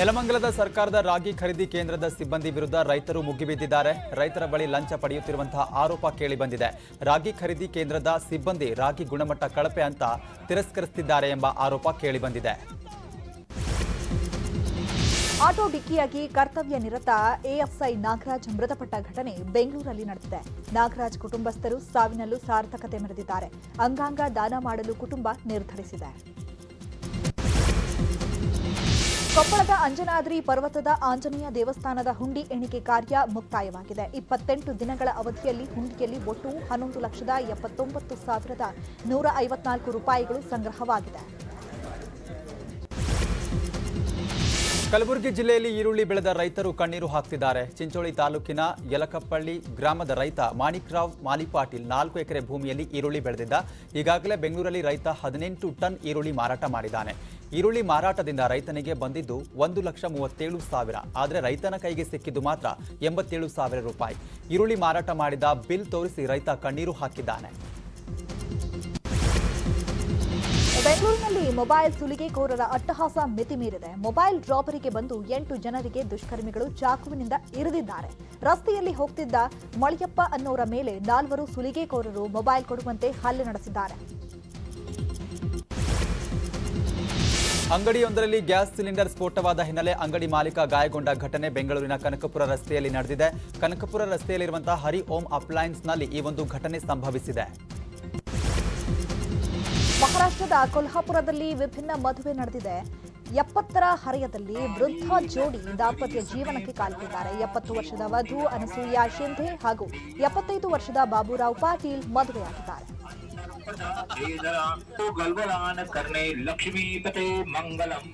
ನೆಲಮಂಗಲದ ಸರ್ಕಾರದ ರಾಗಿ ಖರೀದಿ ಕೇಂದ್ರದ ಸಿಬ್ಬಂದಿ ವಿರುದ್ಧ ರೈತರು ಮುಗಿಬಿದ್ದಿದ್ದಾರೆ. ರೈತರ ಬಳಿ ಲಂಚ ಪಡೆಯುತ್ತಿರುವಂತಹ ಆರೋಪ ಕೇಳಿಬಂದಿದೆ. ರಾಗಿ ಖರೀದಿ ಕೇಂದ್ರದ ಸಿಬ್ಬಂದಿ ರಾಗಿ ಗುಣಮಟ್ಟ ಕಳಪೆ ಅಂತ ತಿರಸ್ಕರಿಸುತ್ತಿದ್ದಾರೆ ಎಂಬ ಆರೋಪ ಕೇಳಿಬಂದಿದೆ. ಆಟೋ ಡಿಕ್ಕಿಯಾಗಿ ಕರ್ತವ್ಯ ನಿರತ ಎಎಸ್ಐ ನಾಗರಾಜ್ ಮೃತಪಟ್ಟ ಘಟನೆ ಬೆಂಗಳೂರಲ್ಲಿ ನಡೆದಿದೆ. ನಾಗರಾಜ್ ಕುಟುಂಬಸ್ಥರು ಸಾವಿನಲ್ಲೂ ಸಾರ್ಥಕತೆ ಮೆರೆದಿದ್ದಾರೆ. ಅಂಗಾಂಗ ದಾನ ಮಾಡಲು ಕುಟುಂಬ ನಿರ್ಧರಿಸಿದೆ. ಕೊಪ್ಪಳದ ಅಂಜನಾದ್ರಿ ಪರ್ವತದ ಆಂಜನೇಯ ದೇವಸ್ಥಾನದ ಹುಂಡಿ ಎಣಿಕೆ ಕಾರ್ಯ ಮುಕ್ತಾಯವಾಗಿದೆ. 28 ದಿನಗಳ ಅವಧಿಯಲ್ಲಿ ಹುಂಡಿಯಲ್ಲಿ ಒಟ್ಟು 11,79,154 ರೂಪಾಯಿಗಳು ಸಂಗ್ರಹವಾಗಿದೆ. ಕಲಬುರಗಿ ಜಿಲ್ಲೆಯಲ್ಲಿ ಈರುಳ್ಳಿ ಬೆಳೆದ ರೈತರು ಕಣ್ಣೀರು ಹಾಕ್ತಿದ್ದಾರೆ. ಚಿಂಚೋಳಿ ತಾಲೂಕಿನ ಯಲಕಪ್ಪಳ್ಳಿ ಗ್ರಾಮದ ರೈತ ಮಾಣಿಕ್ರಾವ್ ಮಾಲಿಪಾಟೀಲ್ 4 ಎಕರೆ ಭೂಮಿಯಲ್ಲಿ ಈರುಳ್ಳಿ ಬೆಳೆದಿದ್ದ. ಈಗಾಗಲೇ ಬೆಂಗಳೂರಲ್ಲಿ ರೈತ 18 ಟನ್ ಈರುಳ್ಳಿ ಮಾರಾಟ ಮಾಡಿದ್ದಾನೆ. ಈರುಳ್ಳಿ ಮಾರಾಟದಿಂದ ರೈತನಿಗೆ ಬಂದಿದ್ದು 1,37,000. ಆದರೆ ರೈತನ ಕೈಗೆ ಸಿಕ್ಕಿದ್ದು ಮಾತ್ರ 87,000 ರೂಪಾಯಿ. ಈರುಳ್ಳಿ ಮಾರಾಟ ಮಾಡಿದ ಬಿಲ್ ತೋರಿಸಿ ರೈತ ಕಣ್ಣೀರು ಹಾಕಿದ್ದಾನೆ. ಬೆಂಗಳೂರಿನಲ್ಲಿ ಮೊಬೈಲ್ ಸುಲಿಗೆಕೋರರ ಅಟ್ಟಹಾಸ ಮಿತಿ ಮೀರಿದೆ. ಮೊಬೈಲ್ ರಾಬರಿಗೆ ಬಂದು 8 ಜನರಿಗೆ ದುಷ್ಕರ್ಮಿಗಳು ಚಾಕುವಿನಿಂದ ಇರಿದಿದ್ದಾರೆ. ರಸ್ತೆಯಲ್ಲಿ ಹೋಗ್ತಿದ್ದ ಮಳಿಯಪ್ಪ ಅನ್ನೋರ ಮೇಲೆ 4 ಸುಲಿಗೆಕೋರರು ಮೊಬೈಲ್ ಕೊಡುವಂತೆ ಹಲ್ಲೆ ನಡೆಸಿದ್ದಾರೆ. ಅಂಗಡಿಯೊಂದರಲ್ಲಿ ಗ್ಯಾಸ್ ಸಿಲಿಂಡರ್ ಸ್ಫೋಟವಾದ ಹಿನ್ನೆಲೆ ಅಂಗಡಿ ಮಾಲೀಕ ಗಾಯಗೊಂಡ ಘಟನೆ ಬೆಂಗಳೂರಿನ ಕನಕಪುರ ರಸ್ತೆಯಲ್ಲಿ ನಡೆದಿದೆ. ಕನಕಪುರ ರಸ್ತೆಯಲ್ಲಿರುವಂತಹ ಹರಿ ಓಂ ಅಪ್ಲಯನ್ಸ್ನಲ್ಲಿ ಈ ಒಂದು ಘಟನೆ ಸಂಭವಿಸಿದೆ. ಮಹಾರಾಷ್ಟ್ರದ ಕೊಲ್ಹಾಪುರದಲ್ಲಿ ವಿಭಿನ್ನ ಮದುವೆ ನಡೆದಿದೆ. 70ರ ಹರೆಯದಲ್ಲಿ ವೃದ್ಧ ಜೋಡಿ ದಾಂಪತ್ಯ ಜೀವನಕ್ಕೆ ಕಾಲಿಟ್ಟಿದ್ದಾರೆ. 70 ವರ್ಷದ ವಧು ಅನಸೂಯ ಶಿಂಧೆ ಹಾಗೂ 75 ವರ್ಷದ ಬಾಬುರಾವ್ ಪಾಟೀಲ್ ಮದುವೆಯಾಗಿದ್ದಾರೆ. ಲಕ್ಷ್ಮೀಪತೆ ಮಂಗಲಂ